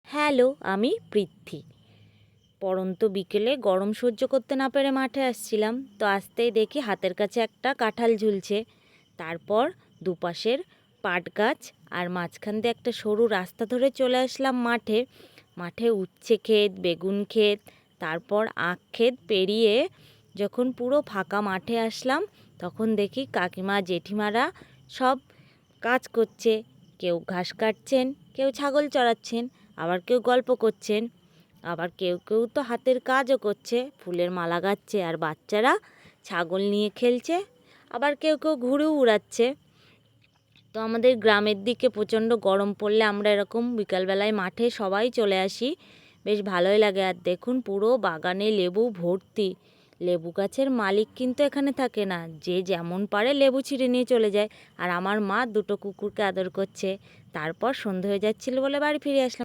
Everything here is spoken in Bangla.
হ্যালো, আমি পৃথ্বী। পড়ন্ত বিকেলে গরম সহ্য করতে না পেরে মাঠে আসছিলাম, তো আসতেই দেখি হাতের কাছে একটা কাঁঠাল ঝুলছে। তারপর দুপাশের পাট গাছ আর মাঝখান দিয়ে একটা সরু রাস্তা ধরে চলে আসলাম মাঠে। মাঠে উচ্ছে ক্ষেত, বেগুন ক্ষেত, তারপর আখ ক্ষেত পেরিয়ে যখন পুরো ফাঁকা মাঠে আসলাম, তখন দেখি কাকিমা জেঠিমারা সব কাজ করছে। কেউ ঘাস কাটছেন, কেউ ছাগল চড়াচ্ছেন, আবার কেউ গল্প করছেন, আবার কেউ কেউ তো হাতের কাজও করছে, ফুলের মালা গাঁথছে, আর বাচ্চারা ছাগল নিয়ে খেলছে, আবার কেউ কেউ ঘুড়িও উড়াচ্ছে। তো আমাদের গ্রামের দিকে প্রচণ্ড গরম পড়লে আমরা এরকম বিকালবেলায় মাঠে সবাই চলে আসি, বেশ ভালোই লাগে। আর দেখুন পুরো বাগানে লেবু ভর্তি। লেবু গাছের মালিক কিন্তু এখানে থাকে না, যে যেমন পারে লেবু ছিঁড়ে নিয়ে চলে যায়। আর আমার মা দুটো কুকুরকে আদর করছে। তারপর সন্ধে হয়ে যাচ্ছিল বলে বাড়ি ফিরে আসলাম।